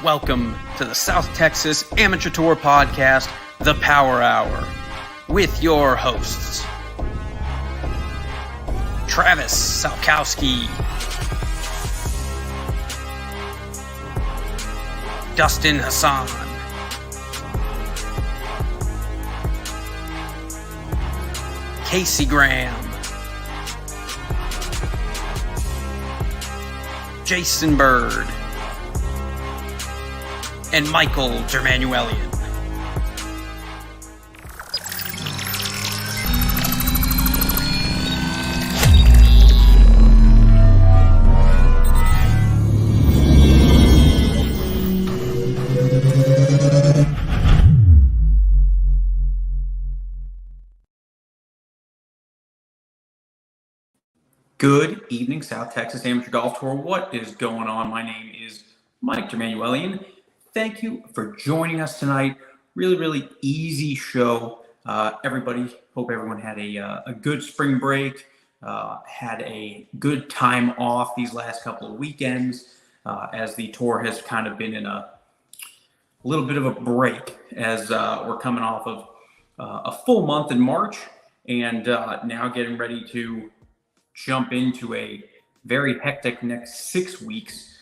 Welcome to the South Texas Amateur Tour Podcast, The Power Hour, with your hosts, Travis Salkowski, Dustin Hassan, Casey Graham, Jason Bird, and Michael Germanuelian. Good evening, South Texas Amateur Golf Tour. What is going on? My name is Mike Germanuelian. Thank you for joining us tonight. Really easy show. Everybody, hope everyone had a good spring break, had a good time off these last couple of weekends, as the tour has kind of been in a little bit of a break as we're coming off of a full month in March and now getting ready to jump into a very hectic next 6 weeks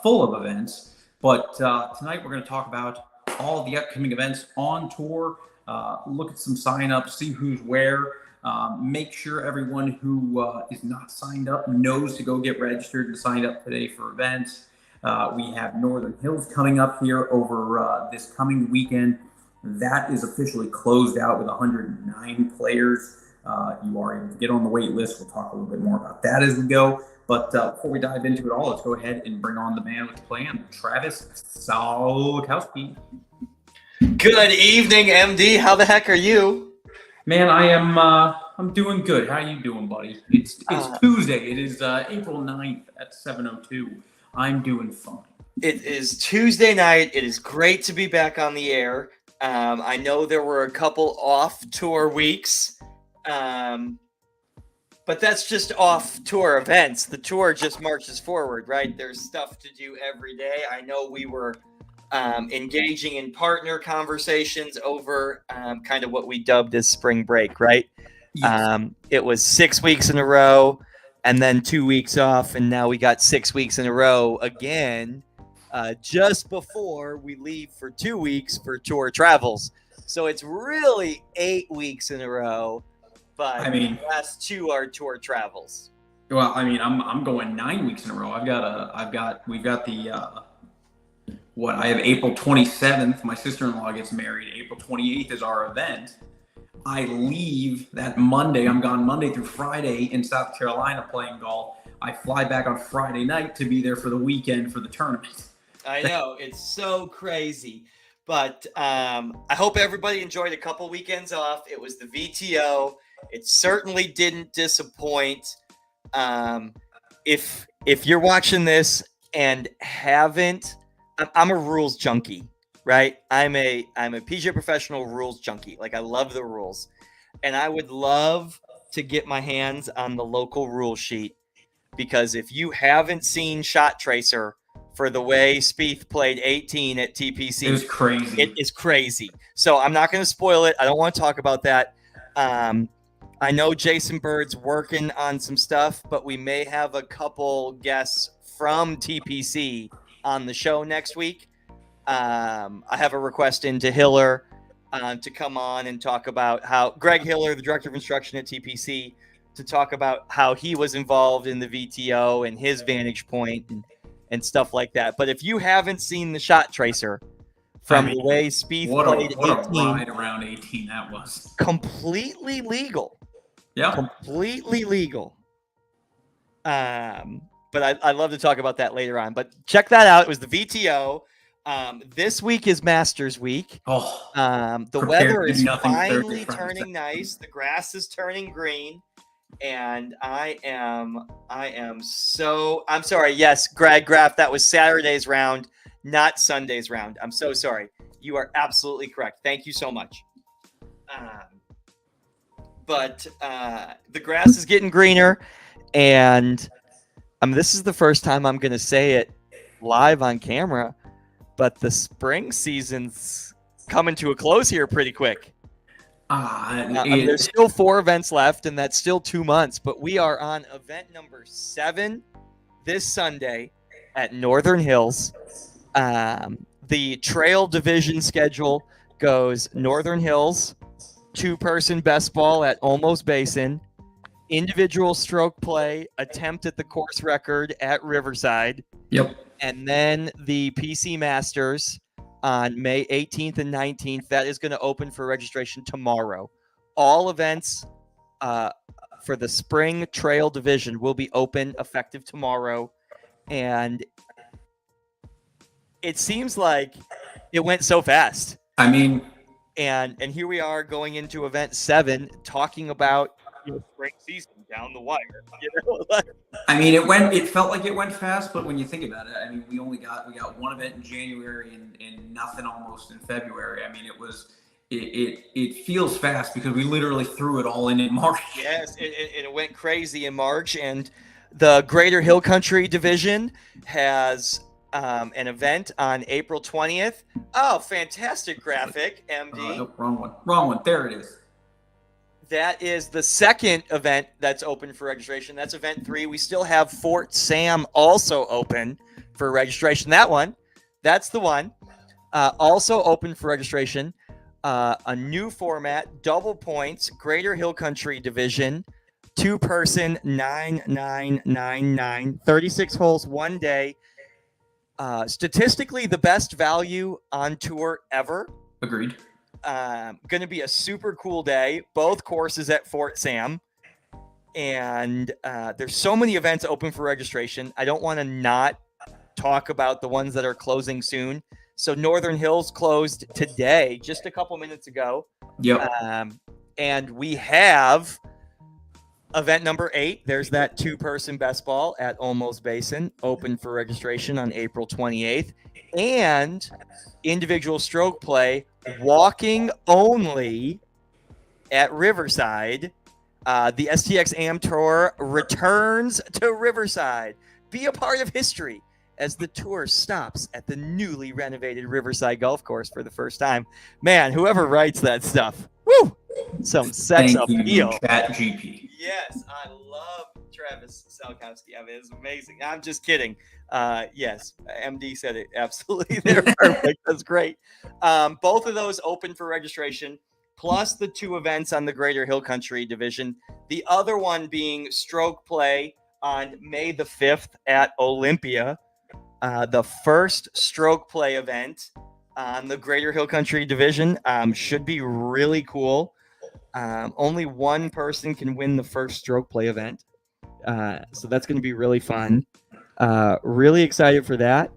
full of events. But tonight we're going to talk about all the upcoming events on tour, look at some signups, see who's where, make sure everyone who is not signed up knows to go get registered and signed up today for events. We have Northern Hills coming up here over this coming weekend. That is officially closed out with 109 players. You are able to get on the wait list. We'll talk a little bit more about that as we go. But before we dive into it all, let's go ahead and bring on the man with the plan, Travis Salkowski. Good evening, MD. How the heck are you? Man, I'm doing good. How you doing, buddy? It's Tuesday. It is April 9th at 7:02. I'm doing fine. It is Tuesday night. It is great to be back on the air. I know there were a couple off-tour weeks. But that's just off-tour events. The tour just marches forward, right? There's stuff to do every day. I know we were engaging in partner conversations over kind of what we dubbed as spring break, right? Yes. It was 6 weeks in a row and then 2 weeks off, and now we got 6 weeks in a row again just before we leave for 2 weeks for tour travels. So it's really 8 weeks in a row. But I mean, the last two are tour travels. Well, I mean, I'm going 9 weeks in a row. We've got the I have April 27th. My sister-in-law gets married. April 28th is our event. I leave that Monday. I'm gone Monday through Friday in South Carolina playing golf. I fly back on Friday night to be there for the weekend for the tournament. I know, it's so crazy. But I hope everybody enjoyed a couple weekends off. It was the VTO. It certainly didn't disappoint. If you're watching this and haven't, I'm a rules junkie, right? I'm a PGA professional rules junkie. Like, I love the rules, and I would love to get my hands on the local rule sheet, because if you haven't seen Shot Tracer for the way Spieth played 18 at TPC, it was crazy. It is crazy. So I'm not going to spoil it. I don't want to talk about that. I know Jason Bird's working on some stuff, but we may have a couple guests from TPC on the show next week. I have a request into Hiller to come on and talk about how Greg Hiller, the director of instruction at TPC, to talk about how he was involved in the VTO and his vantage point and stuff like that. But if you haven't seen the Shot Tracer from the way Spieth played 18, what a ride around 18 that was. Completely legal. Yeah. Completely legal. But I'd love to talk about that later on. But check that out. It was the VTO. This week is Masters Week. The weather is finally turning nice. The grass is turning green. And I'm sorry. Yes, Greg Graff, that was Saturday's round, not Sunday's round. I'm so sorry. You are absolutely correct. Thank you so much. But the grass is getting greener, and this is the first time I'm going to say it live on camera. but the spring season's coming to a close here pretty quick. There's still 4 events left, and that's still 2 months, but we are on event number 7 this Sunday at Northern Hills. The trail division schedule goes Northern Hills, 2-person best ball at Olmos Basin, individual stroke play attempt at the course record at Riverside. Yep. And then the PC Masters on May 18th and 19th. That is going to open for registration tomorrow. All events for the spring trail division will be open effective tomorrow. And it seems like it went so fast. I mean, and here we are going into event 7, talking about spring season down the wire. I mean, it felt like it went fast, but when you think about it, I mean, we got one event in January and nothing almost in February. I mean, it feels fast because we literally threw it all in March. Yes, it went crazy in March, and the Greater Hill Country Division has an event on April 20th. Oh, fantastic graphic, MD. No, wrong one. There it is. That is the second event that's open for registration. That's event 3. We still have Fort Sam also open for registration. That's the one. Also open for registration. A new format, double points, Greater Hill Country Division, 2-person, 9-9-9-9, 36 holes, 1 day. Statistically, the best value on tour ever. Agreed. Going to be a super cool day. Both courses at Fort Sam. And there's so many events open for registration. I don't want to not talk about the ones that are closing soon. So Northern Hills closed today, just a couple minutes ago. Yep. And we have event number 8. There's that 2-person best ball at Olmos Basin, open for registration on April 28th. And individual stroke play, walking only at Riverside. The STX Am Tour returns to Riverside. Be a part of history as the tour stops at the newly renovated Riverside Golf Course for the first time. Man, whoever writes that stuff, woo! Some sex appeal. ChatGPT. Yes, I love Travis Salkowski. I mean, it's amazing. I'm just kidding. Yes, MD said it absolutely. They're perfect. That's great. Both of those open for registration, plus the 2 events on the Greater Hill Country Division. The other one being stroke play on May the 5th at Olympia. The first stroke play event on the Greater Hill Country Division should be really cool. Only one person can win the first stroke play event. So that's going to be really fun. Really excited for that.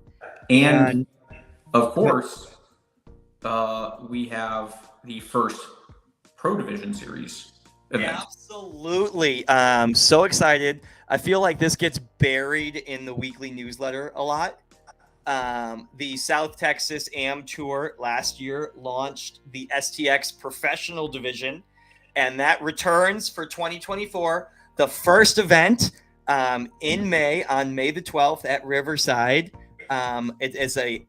And of course, we have the first Pro Division Series event. Absolutely. So excited. I feel like this gets buried in the weekly newsletter a lot. The South Texas Am Tour last year launched the STX Professional Division, and that returns for 2024. The first event in May, on May the 12th at Riverside. It is a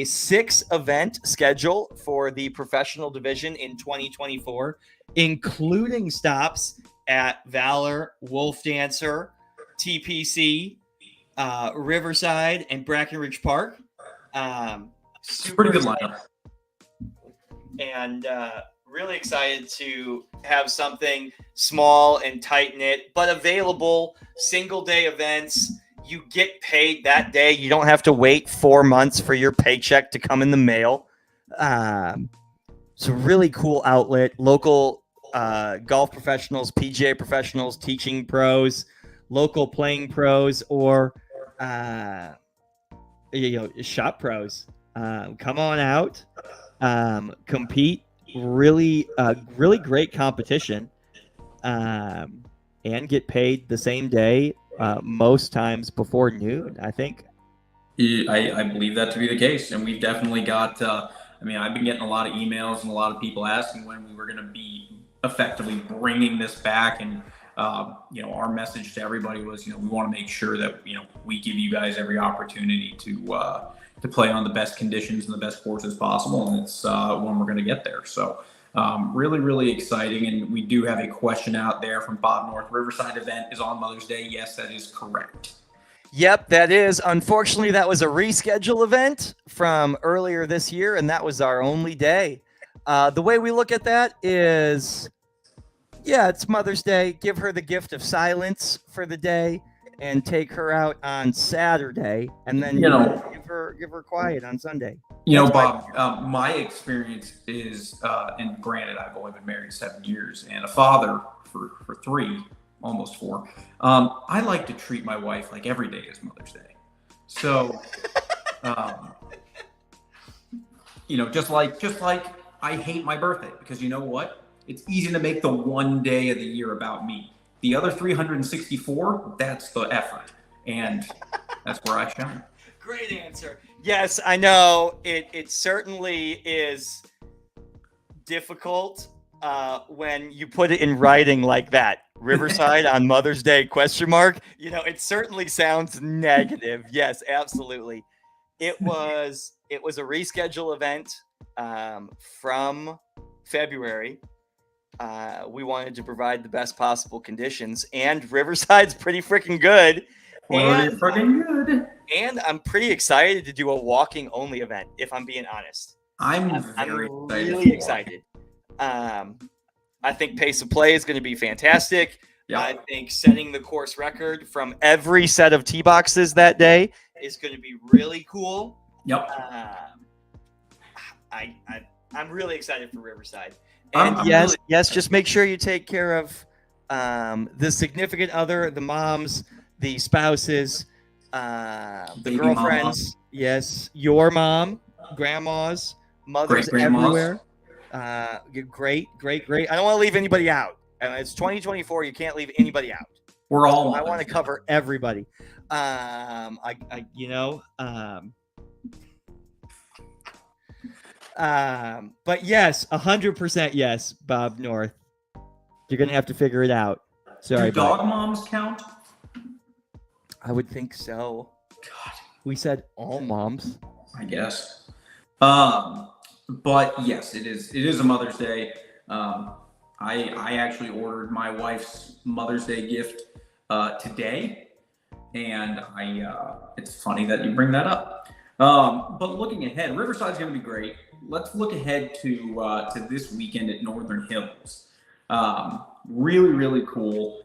6-event schedule for the Professional Division in 2024, including stops at Valor, Wolf Dancer, TPC, Riverside, and Brackenridge Park. Pretty good lineup. And really excited to have something small and tight-knit, but available, single-day events. You get paid that day. You don't have to wait 4 months for your paycheck to come in the mail. It's a really cool outlet. Local golf professionals, PGA professionals, teaching pros, local playing pros, or shop pros. Come on out, compete. Really great competition, and get paid the same day. Most times before noon, I think. I believe that to be the case, and we've definitely got. I've been getting a lot of emails and a lot of people asking when we were going to be effectively bringing this back, and Our message to everybody was, we want to make sure that, we give you guys every opportunity to play on the best conditions and the best courses possible. And it's when we're going to get there. So really, really exciting. And we do have a question out there from Bob North. Riverside event is on Mother's Day. Yes, that is correct. Yep, that is. Unfortunately, that was a reschedule event from earlier this year, and that was our only day. The way we look at that is, yeah, it's Mother's Day. Give her the gift of silence for the day and take her out on Saturday, and then give her quiet on Sunday. Bob, my experience is, and granted, I've only been married 7 years and a father for 3, almost 4. I like to treat my wife like every day is Mother's Day. So, just like I hate my birthday, because you know what? It's easy to make the one day of the year about me. The other 364, that's the effort. And that's where I shine. Great answer. Yes, I know. It certainly is difficult when you put it in writing like that. Riverside on Mother's Day, ? It certainly sounds negative. Yes, absolutely. It was a reschedule event from February. We wanted to provide the best possible conditions, and Riverside's pretty freaking good. And I'm pretty excited to do a walking only event, if I'm being honest. I'm really excited. I think pace of play is going to be fantastic. Yeah. I think setting the course record from every set of tee boxes that day is going to be really cool. Yep. I'm really excited for Riverside. And yes, just make sure you take care of the significant other, the moms, the spouses, the girlfriends. Mama. Yes, your mom, grandmas, mothers everywhere. Great. I don't want to leave anybody out. It's 2024. You can't leave anybody out. We're all. I want to cover everybody. But yes, 100% yes, Bob North. You're gonna have to figure it out. Sorry. Do dog moms count? I would think so. God, we said all moms. I guess. But yes, it is a Mother's Day. I actually ordered my wife's Mother's Day gift today, and it's funny that you bring that up. But looking ahead, Riverside's going to be great. Let's look ahead to this weekend at Northern Hills. Really, really cool.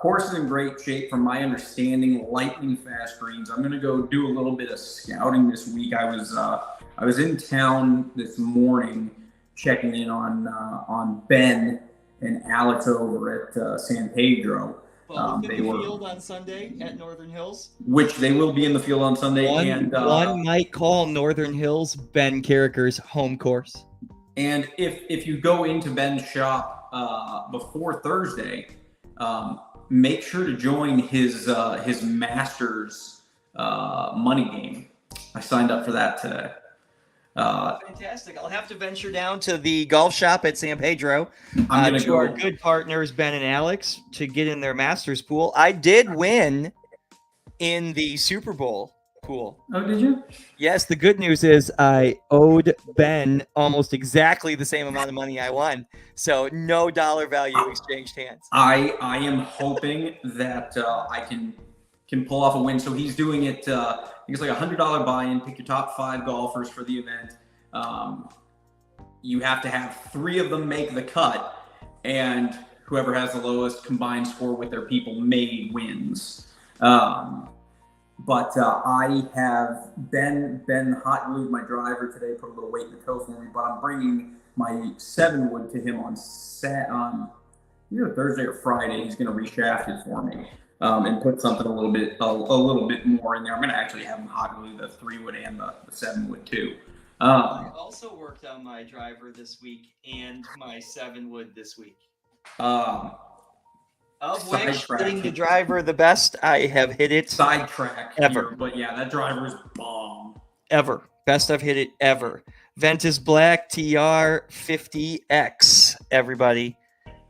Course is in great shape, from my understanding. Lightning fast greens. I'm going to go do a little bit of scouting this week. I was in town this morning, checking in on Ben and Alex over at San Pedro. They were in the field on Sunday at Northern Hills. Which they will be in the field on Sunday. One might call Northern Hills Ben Carricker's home course. And if you go into Ben's shop before Thursday, make sure to join his Masters money game. I signed up for that today. Fantastic. I'll have to venture down to the golf shop at San Pedro to our good partners, Ben and Alex, to get in their Masters pool. I did win in the Super Bowl pool. Oh, did you? Yes. The good news is I owed Ben almost exactly the same amount of money I won. So no dollar value exchanged hands. I am hoping that I can pull off a win. So he's doing it. I think it's like $100 buy-in. Pick your top 5 golfers for the event. You have to have 3 of them make the cut, and whoever has the lowest combined score with their people wins. But I have Ben hot glued my driver today, put a little weight in the toe for me. But I'm bringing my 7-wood to him on either Thursday or Friday. He's going to reshaft it for me. And put something a little bit more in there. I'm going to actually have him hot glue the 3-wood and the 7-wood too. I also worked on my driver this week and my 7-wood this week. Of which, hitting the driver the best, I have hit it. Sidetrack ever. Here, but yeah, that driver is bomb. Ever. Best I've hit it ever. Ventus Black TR 50X, everybody.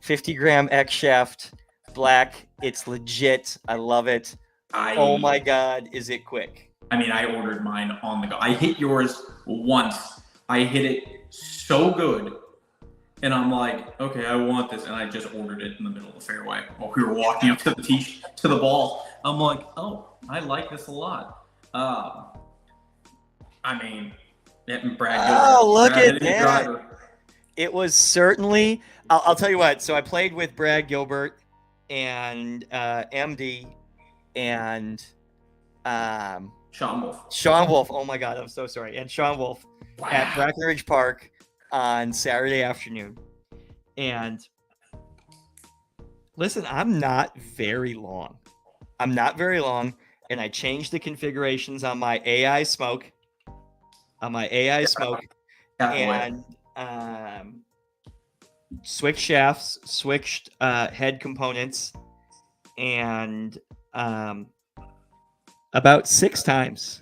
50 gram X shaft. black. It's legit. I love it. Oh my God, is it quick? I mean, I ordered mine on the go. I hit yours once. I hit it so good. And I'm like, okay, I want this. And I just ordered it in the middle of the fairway while we were walking up to the ball. I'm like, oh, I like this a lot. I mean, Brad Gilbert. Oh, look Brad at that. It was certainly, I'll tell you what. So I played with Brad Gilbert and MD and Sean Wolf. Sean Wolf. Oh my God, I'm so sorry. And Sean Wolf at Breckenridge Park on Saturday afternoon. And listen, I'm not very long. And I changed the configurations on my AI smoke. And switched shafts, switched head components, and about 6 times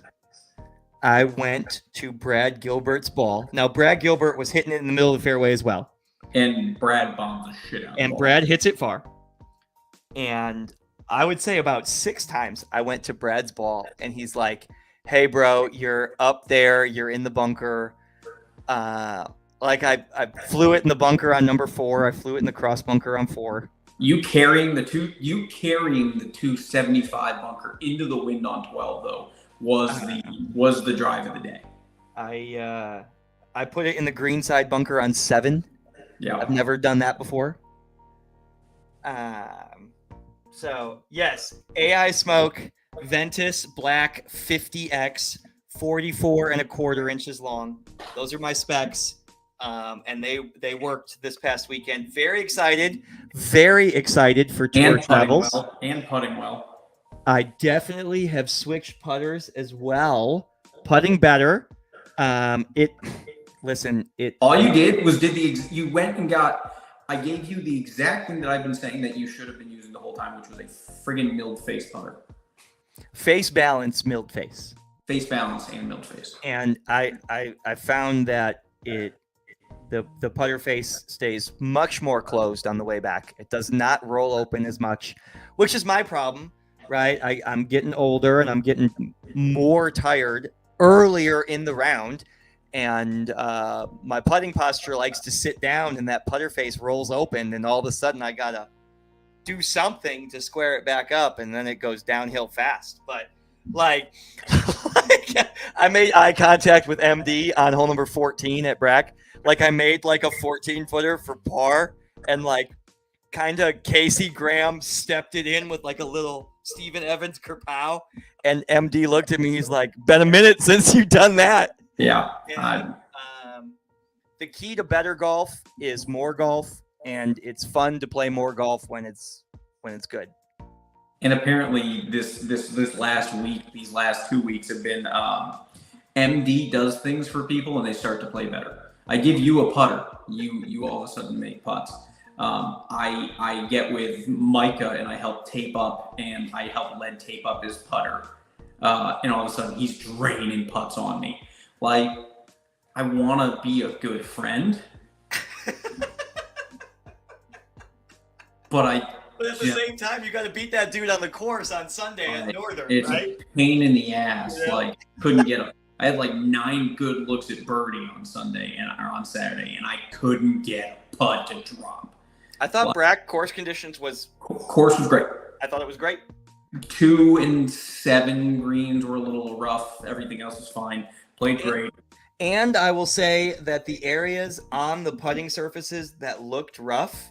I went to Brad Gilbert's ball. Now, Brad Gilbert was hitting it in the middle of the fairway as well. And Brad bombs the shit out of And Brad hits it far. And I would say about 6 times I went to Brad's ball, and he's like, hey, bro, you're up there. You're in the bunker. Like I flew it in the bunker on number 4. I flew it in the cross bunker on 4. You carrying the 275 bunker into the wind on 12 though was the drive of the day. I put it in the green side bunker on 7. Yeah, I've never done that before. So yes, AI smoke, Ventus Black 50X, 44.25 inches long. Those are my specs. And they worked this past weekend. Very excited for tour travels. And putting well. I definitely have switched putters as well. Putting better. All you did was you went and got. I gave you the exact thing that I've been saying that you should have been using the whole time, which was a friggin' milled face putter. Face balance, milled face. Face balance and milled face. And I found that the putter face stays much more closed on the way back. It does not roll open as much, which is my problem, right? I'm getting older and I'm getting more tired earlier in the round. And my putting posture likes to sit down and that putter face rolls open. And all of a sudden I got to do something to square it back up. And then it goes downhill fast. But like I made eye contact with MD on hole number 14 at Brack. Like I made like a 14-footer for par, and like kind of Casey Graham stepped it in with like a little Steven Evans kerpow, and MD looked at me. He's like, "Been a minute since you've done that." Yeah. And, the key to better golf is more golf, and it's fun to play more golf when it's good. And apparently, this last week, these last 2 weeks have been MD does things for people, and they start to play better. I give you a putter, you all of a sudden make putts. I get with Micah and I help tape up, and I help lead tape up his putter, and all of a sudden he's draining putts on me. Like, I want to be a good friend, but at the same time, you got to beat that dude on the course on Sunday at Northern, it's right? a pain in the ass. Yeah. Like, couldn't get a. I had like 9 good looks at birdie on Sunday or on Saturday, and I couldn't get a putt to drop. I thought Brack course conditions was great. I thought it was great. 2 and 7 greens were a little rough. Everything else was fine. Played great. And I will say that the areas on the putting surfaces that looked rough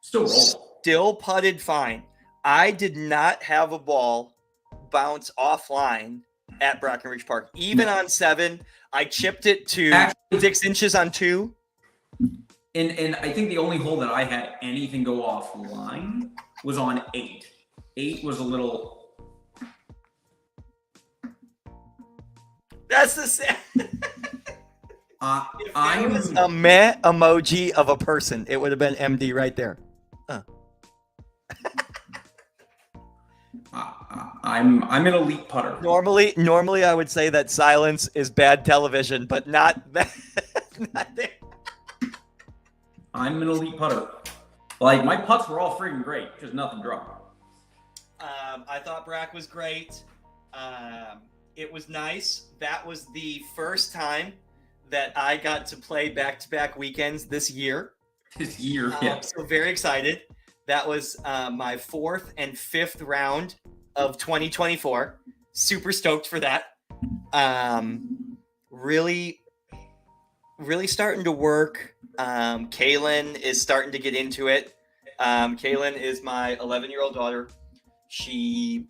still putted fine. I did not have a ball bounce offline at Breckenridge Park. Even on 7, I chipped it to 6 inches on 2. And I think the only hole that I had anything go offline was on 8. 8 was a little. That's the same. I was a meh emoji of a person, it would have been MD right there. I'm an elite putter. Normally, I would say that silence is bad television, but not that. Not there. I'm an elite putter. Like, my putts were all freaking great, just nothing dropped. I thought Brack was great. It was nice. That was the first time that I got to play back-to-back weekends this year. This year, yeah. So very excited. That was my 4th and 5th round of 2024. Super stoked for that. Really starting to work. Kaylin is starting to get into it. Kaylin is my 11-year-old daughter. She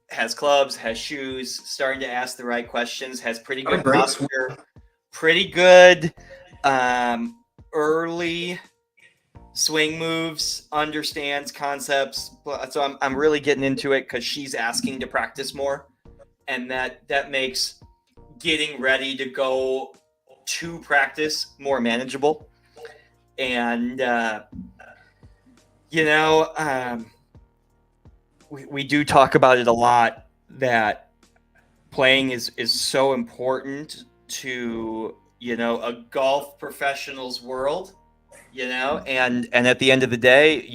has clubs, has shoes, starting to ask the right questions, has pretty good posture, pretty good early swing moves, understands concepts. So I'm really getting into it because she's asking to practice more, and that makes getting ready to go to practice more manageable. And we do talk about it a lot, that playing is so important to a golf professional's world, and at the end of the day,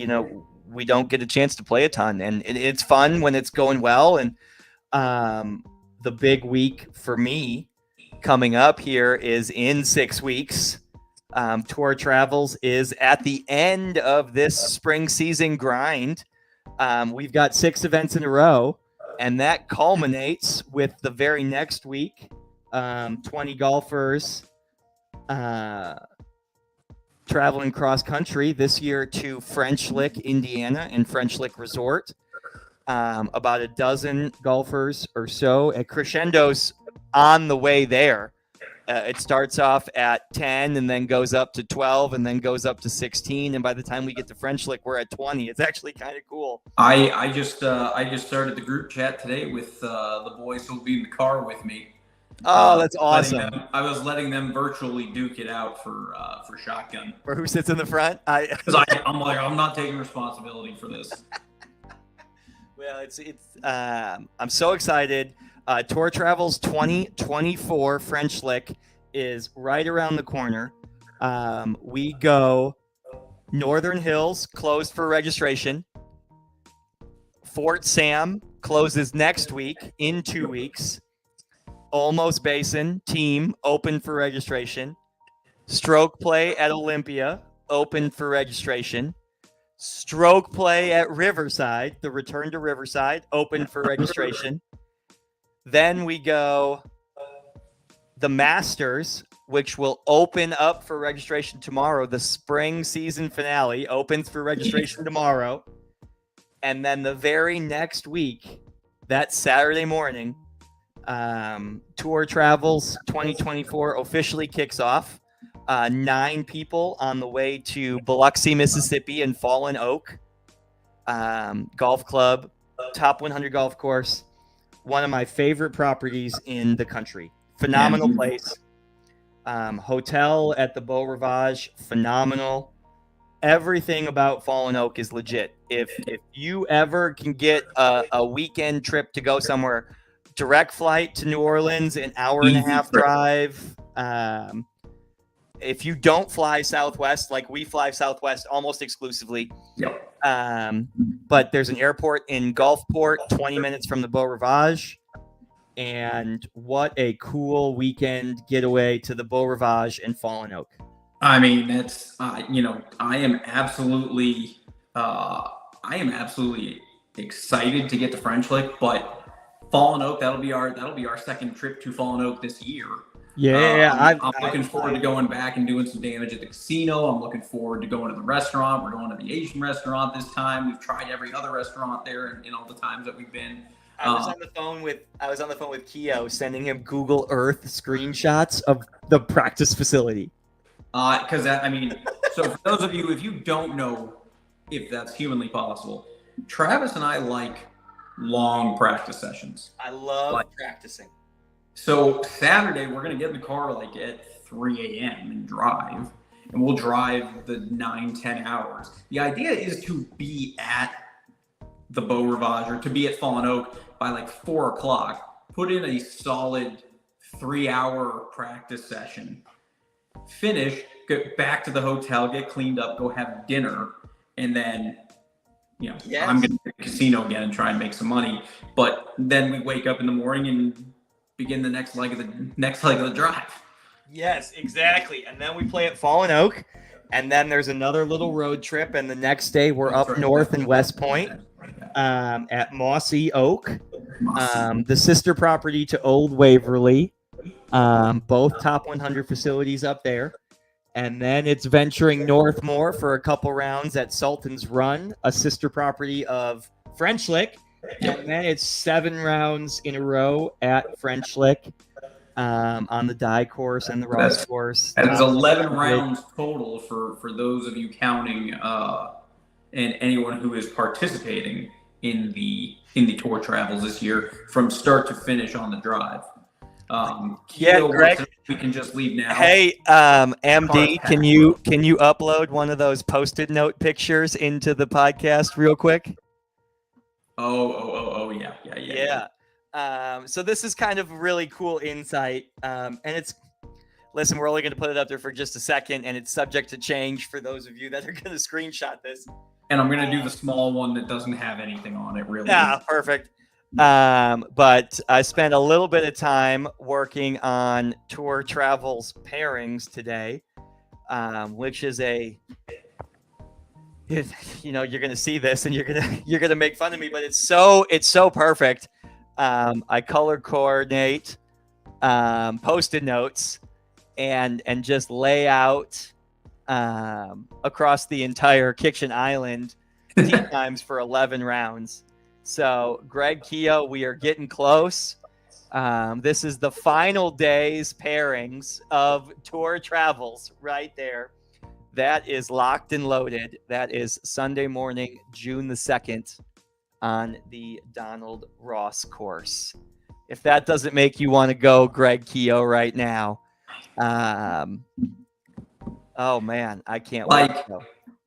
we don't get a chance to play a ton, and it's fun when it's going well. And the big week for me coming up here is in 6 weeks. Tour Travels is at the end of this spring season grind. We've got 6 events in a row, and that culminates with the very next week, 20 golfers traveling cross country this year to French Lick, Indiana, and French Lick Resort. About a dozen golfers or so at crescendos on the way there. It starts off at 10 and then goes up to 12 and then goes up to 16. And by the time we get to French Lick, we're at 20. It's actually kind of cool. I just started the group chat today with the boys who'll be in the car with me. Oh, that's awesome. I was letting them virtually duke it out for shotgun. For who sits in the front? Because I'm like, I'm not taking responsibility for this. Well, I'm so excited. Tour Travels 2024 French Lick is right around the corner. We go Northern Hills, closed for registration. Fort Sam closes next week in 2 weeks. Olmos Basin team open for registration. Stroke Play at Olympia open for registration. Stroke Play at Riverside, the return to Riverside, open for registration. Then we go the Masters, which will open up for registration tomorrow. The spring season finale opens for registration tomorrow. And then the very next week, that Saturday morning, Tour Travels 2024 officially kicks off. 9 people on the way to Biloxi, Mississippi and Fallen Oak Golf Club, top 100 golf course. One of my favorite properties in the country. Phenomenal place. Hotel at the Beau Rivage, phenomenal. Everything about Fallen Oak is legit. If you ever can get a weekend trip to go somewhere, direct flight to New Orleans, an hour and a half drive. If you don't fly Southwest, like we fly Southwest almost exclusively. Yep. But there's an airport in Gulfport, 20 minutes from the Beau Rivage. And what a cool weekend getaway to the Beau Rivage and Fallen Oak. I mean, that's I am absolutely excited to get to French Lick, but Fallen Oak, that'll be our second trip to Fallen Oak this year. Yeah, I'm looking forward to going back and doing some damage at the casino. I'm looking forward to going to the restaurant. We're going to the Asian restaurant this time. We've tried every other restaurant there in all the times that we've been. I was on the phone with Keo, sending him Google Earth screenshots of the practice facility. So for those of you, if you don't know if that's humanly possible, Travis and I like long practice sessions. I love practicing. So Saturday, we're going to get in the car like at 3 a.m. and drive, and we'll drive the 9-10 hours. The idea is to be at the Beau Rivage or to be at Fallen Oak by like 4 o'clock, put in a solid 3-hour practice session, finish, get back to the hotel, get cleaned up, go have dinner, and then, Yes. I'm going to the casino again and try and make some money. But then we wake up in the morning and begin the next leg of the drive. Yes, exactly. And then we play at Fallen Oak, and then there's another little road trip, and the next day we're up north in West Point at Mossy Oak, the sister property to Old Waverly, both top 100 facilities up there. And then it's venturing north more for a couple rounds at Sultan's Run, a sister property of French Lick. And then it's 7 rounds in a row at French Lick on the die course and the Ross course. And it's 11 rounds total for those of you counting and anyone who is participating in the tour travels this year from start to finish on the drive. Greg, we can just leave now. Hey, MD, can you upload one of those Post-it note pictures into the podcast real quick? Oh, yeah. So this is kind of a really cool insight, and listen, we're only going to put it up there for just a second, and it's subject to change for those of you that are going to screenshot this. And I'm going to do the small one that doesn't have anything on it, really. Yeah, perfect. But I spent a little bit of time working on Tour Travels pairings today, which is you're going to see this and you're going to make fun of me, but it's so perfect. I color coordinate, Post-it notes and just lay out, across the entire Kitchen Island tee times for 11 rounds. So, Greg Keogh, we are getting close. This is the final day's pairings of Tour Travels right there. That is locked and loaded. That is Sunday morning, June the 2nd on the Donald Ross course. If that doesn't make you want to go, Greg Keogh, right now. Oh, man, I can't wait.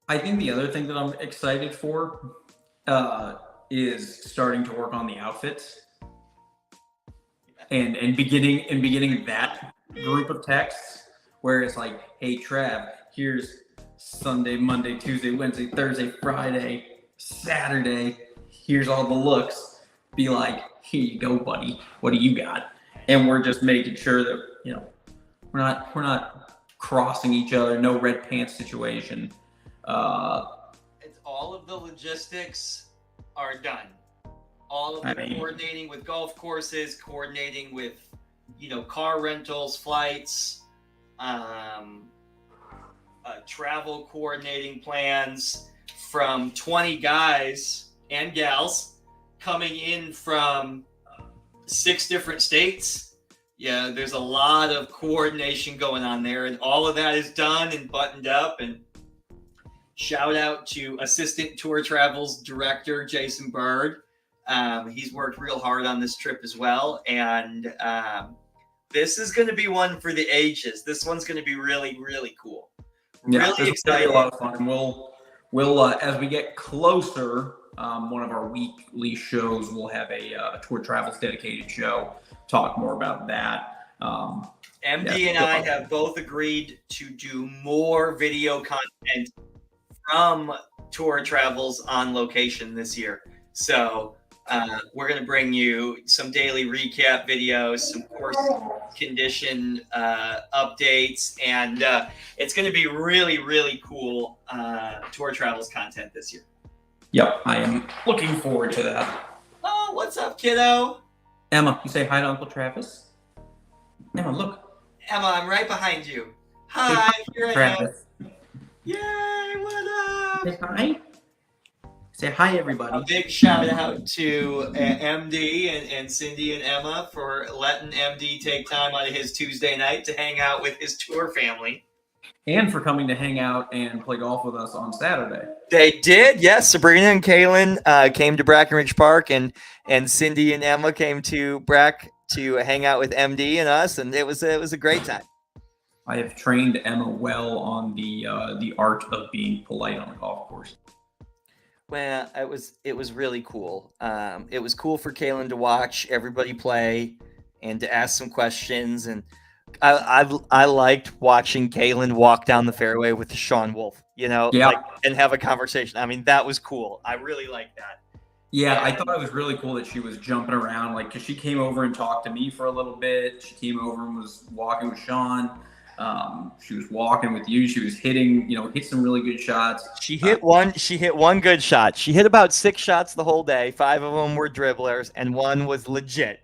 I think the other thing that I'm excited for is starting to work on the outfits and beginning that group of texts where it's like, hey Trav, here's Sunday, Monday, Tuesday, Wednesday, Thursday, Friday, Saturday, here's all the looks. Be like, here you go, buddy, what do you got? And we're just making sure that we're not crossing each other, no red pants situation. It's all of the logistics are done. All of the coordinating with golf courses, coordinating with, car rentals, flights, travel coordinating plans from 20 guys and gals coming in from 6 different states. Yeah, there's a lot of coordination going on there, and all of that is done and buttoned up. And shout out to Assistant Tour Travels Director Jason Bird. He's worked real hard on this trip as well. And this is going to be one for the ages. This one's going to be really, really cool. Really exciting. A lot of fun. We'll as we get closer, one of our weekly shows, we'll have a Tour Travels dedicated show. Talk more about that. MD and I have both agreed to do more video content from Tour Travels on location this year. So we're going to bring you some daily recap videos, some course condition updates, and it's going to be really, really cool Tour Travels content this year. Yep, I am looking forward to that. Oh, what's up, kiddo? Emma, you say hi to Uncle Travis? Emma, look. Emma, I'm right behind you. Hi, here I am. Yay, what up? Say hi. Say hi, everybody. A big shout out to MD and Cindy and Emma for letting MD take time out of his Tuesday night to hang out with his tour family. And for coming to hang out and play golf with us on Saturday. They did, yes. Sabrina and Kaylin came to Brackenridge Park, and Cindy and Emma came to Brack to hang out with MD and us, and it was a great time. I have trained Emma well on the art of being polite on a golf course. Well, it was really cool. It was cool for Kaylin to watch everybody play and to ask some questions, and I liked watching Galen walk down the fairway with Sean Wolf, Yeah. and have a conversation. I mean, that was cool. I really liked that. Yeah, I thought it was really cool that she was jumping around, because she came over and talked to me for a little bit. She came over and was walking with Sean. She was walking with you. She was hit some really good shots. She hit one. She hit one good shot. She hit about 6 shots the whole day. 5 of them were dribblers, and one was legit.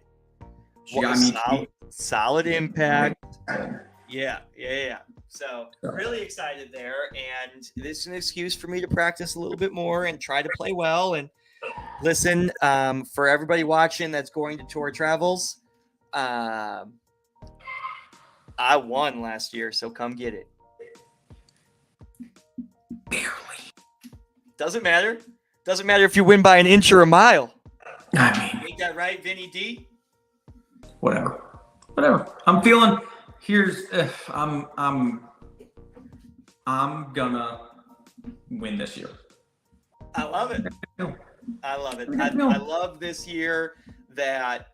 Solid impact. Yeah. So really excited there, and this is an excuse for me to practice a little bit more and try to play well. And listen, for everybody watching that's going to Tour Travels, I won last year, so come get it. Barely. Doesn't matter. Doesn't matter if you win by an inch or a mile. I mean, Ain't that right, Vinny D? Whatever. I'm feeling. I'm gonna win this year. I love it. I love this year that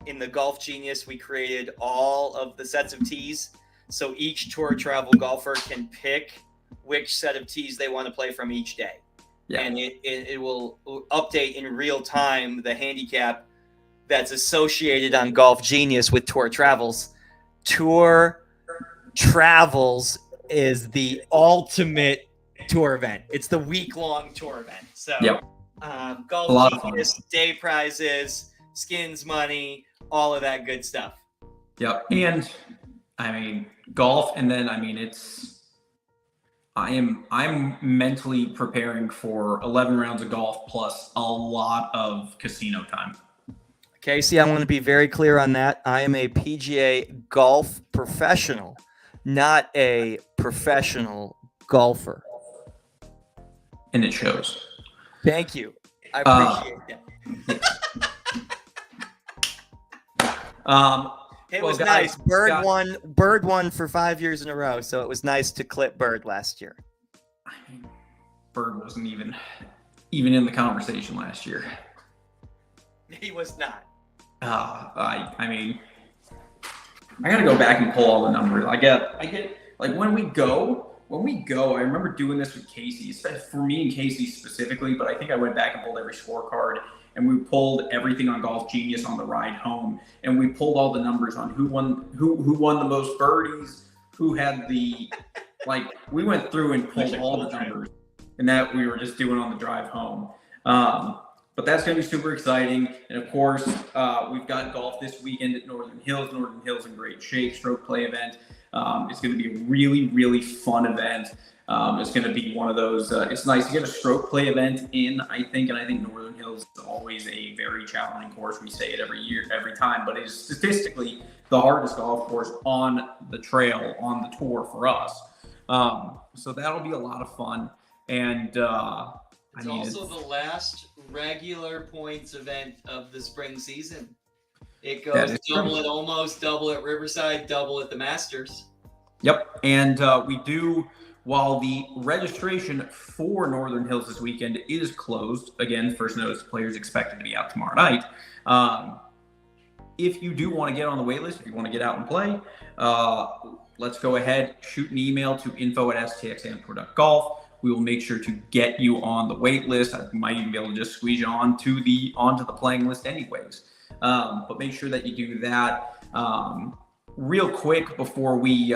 in the Golf Genius we created all of the sets of tees, so each Tour Travel golfer can pick which set of tees they want to play from each day. Yeah. And it will update in real time the handicap that's associated on Golf Genius with Tour Travels. Tour Travels is the ultimate tour event. It's the week-long tour event. So Golf Genius, day prizes, skins money, all of that good stuff. Yep. And I mean, golf, and then I'm mentally preparing for 11 rounds of golf plus a lot of casino time. Casey, I want to be very clear on that. I am a PGA golf professional, not a professional golfer. And it shows. Thank you. I appreciate that. It was nice. Bird won for 5 years in a row, so it was nice to clip Bird last year. I mean, Bird wasn't even in the conversation last year. He was not. I mean, I gotta go back and pull all the numbers. I get like when we go, I remember doing this with Casey, for me and Casey specifically, but I think I went back and pulled every scorecard, and we pulled everything on Golf Genius on the ride home, and we pulled all the numbers on who won the most birdies, who had the we went through and pulled all the numbers, and that we were just doing on the drive home. But that's going to be super exciting. And of course, we've got golf this weekend at Northern Hills. Northern Hills in great shape, stroke play event. It's going to be a really, really fun event. It's going to be one of those, it's nice to get a stroke play event in, I think. And I think Northern Hills is always a very challenging course. We say it every time, but it is statistically the hardest golf course on the trail, on the tour for us. So that'll be a lot of fun. And, it's also the last regular points event of the spring season. It goes double at Olmos, double at Riverside, double at the Masters. Yep. And we do, while the registration for Northern Hills this weekend is closed, again, first notice players expected to be out tomorrow night. If you do want to get on the wait list, if you want to get out and play, let's go ahead, shoot an email to info@stxamtour.golf. We will make sure to get you on the wait list. I might even be able to just squeeze you onto the playing list anyways. But make sure that you do that. Real quick before we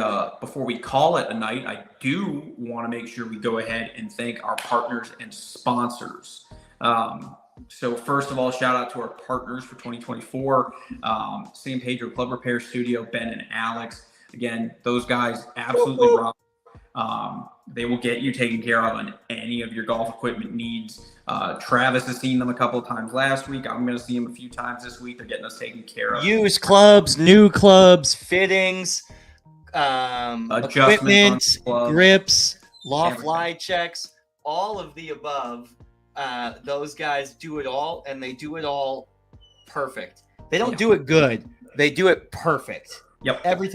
call it a night, I do want to make sure we go ahead and thank our partners and sponsors. So first of all, shout out to our partners for 2024, San Pedro Club Repair Studio, Ben and Alex. Again, those guys absolutely rock. They will get you taken care of on any of your golf equipment needs. Travis has seen them a couple of times last week. I'm going to see them a few times this week. They're getting us taken care of. Used clubs, new clubs, fittings, equipment, grips, loft lie checks, all of the above. Those guys do it all, and they do it all perfect. They don't do it good. They do it perfect. Yep. Every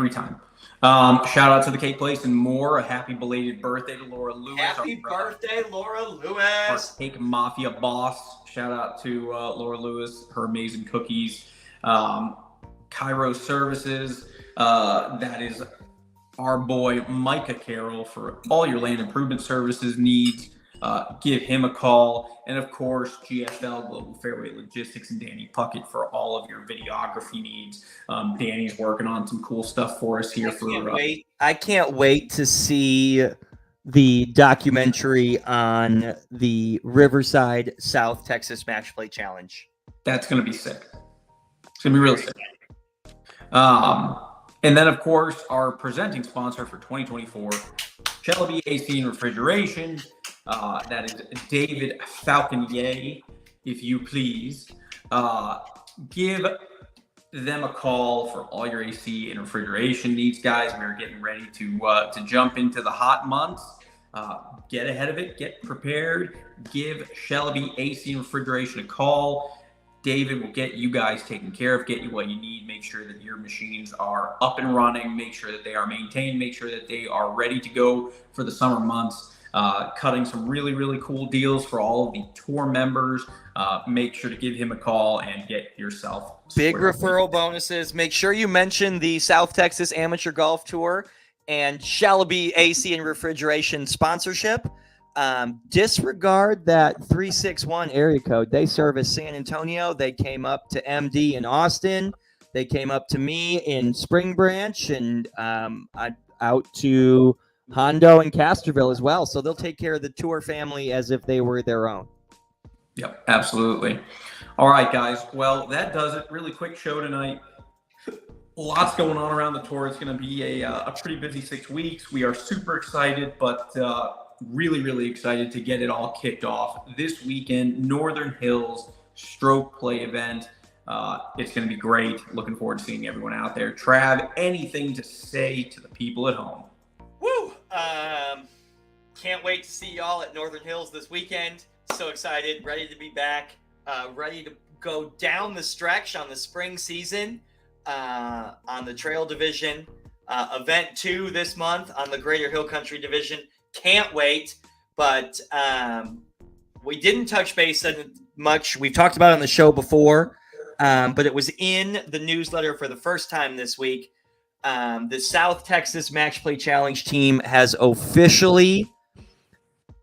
time. Shout out to the Cake Place and More. A happy belated birthday to Laura Lewis. Happy birthday, Laura Lewis. Our Cake Mafia boss. Shout out to Laura Lewis, her amazing cookies. Cairo Services. That is our boy Micah Carroll for all your land improvement services needs. Give him a call. And of course, GFL Global Fairway Logistics and Danny Puckett for all of your videography needs. Danny's working on some cool stuff for us here. I can't wait to see the documentary on the Riverside South Texas Match Play Challenge. That's going to be sick. It's going to be really sick. And then, of course, our presenting sponsor for 2024, Shelby AC and Refrigeration. That is David Falconier, if you please. Give them a call for all your AC and refrigeration needs, guys. We're getting ready to jump into the hot months. Get ahead of it. Get prepared. Give Shelby AC and Refrigeration a call. David will get you guys taken care of, get you what you need, make sure that your machines are up and running, make sure that they are maintained, make sure that they are ready to go for the summer months. Cutting some really, really cool deals for all of the tour members. Make sure to give him a call and get yourself big referral bonuses. Make sure you mention the South Texas Amateur Golf Tour and Shelby AC and Refrigeration sponsorship. Disregard that 361 area code. They service San Antonio. They came up to MD in Austin. They came up to me in Spring Branch and out to Hondo and Casterville as well. So they'll take care of the tour family as if they were their own. Yep, absolutely. All right, guys. Well, that does it. Really quick show tonight. Lots going on around the tour. It's going to be a pretty busy 6 weeks. We are super excited, but really, really excited to get it all kicked off this weekend. Northern Hills stroke play event. It's going to be great. Looking forward to seeing everyone out there. Trav, anything to say to the people at home? Woo! Can't wait to see y'all at Northern Hills this weekend. So excited, ready to be back, ready to go down the stretch on the spring season, on the Trail Division. Event 2 this month on the Greater Hill Country Division. Can't wait, but we didn't touch base on much. We've talked about it on the show before, but it was in the newsletter for the first time this week. The South Texas Match Play Challenge team has officially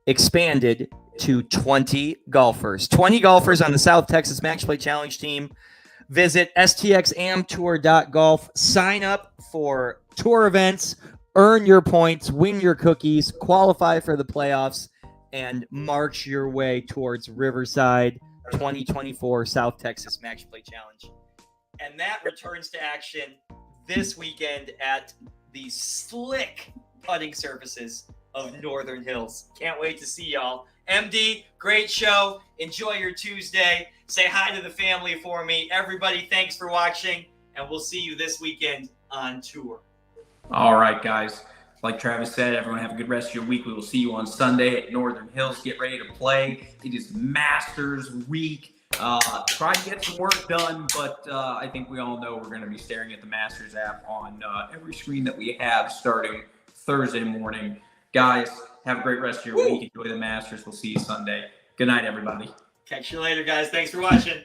expanded to 20 golfers. 20 golfers on the South Texas Match Play Challenge team. Visit stxamtour.golf. Sign up for tour events, earn your points, win your cookies, qualify for the playoffs, and march your way towards Riverside 2024 South Texas Match Play Challenge. And that returns to action this weekend at the slick putting surfaces of Northern Hills. Can't wait to see y'all. MD, great show. Enjoy your Tuesday. Say hi to the family for me. Everybody, thanks for watching, and we'll see you this weekend on tour. All right, guys. Like Travis said, everyone have a good rest of your week. We will see you on Sunday at Northern Hills. Get ready to play. It is Masters week. Try to get some work done, but I think we all know we're going to be staring at the Masters app on every screen that we have starting Thursday morning. Guys, have a great rest of your week. Enjoy the Masters. We'll see you Sunday. Good night, everybody. Catch you later, guys. Thanks for watching.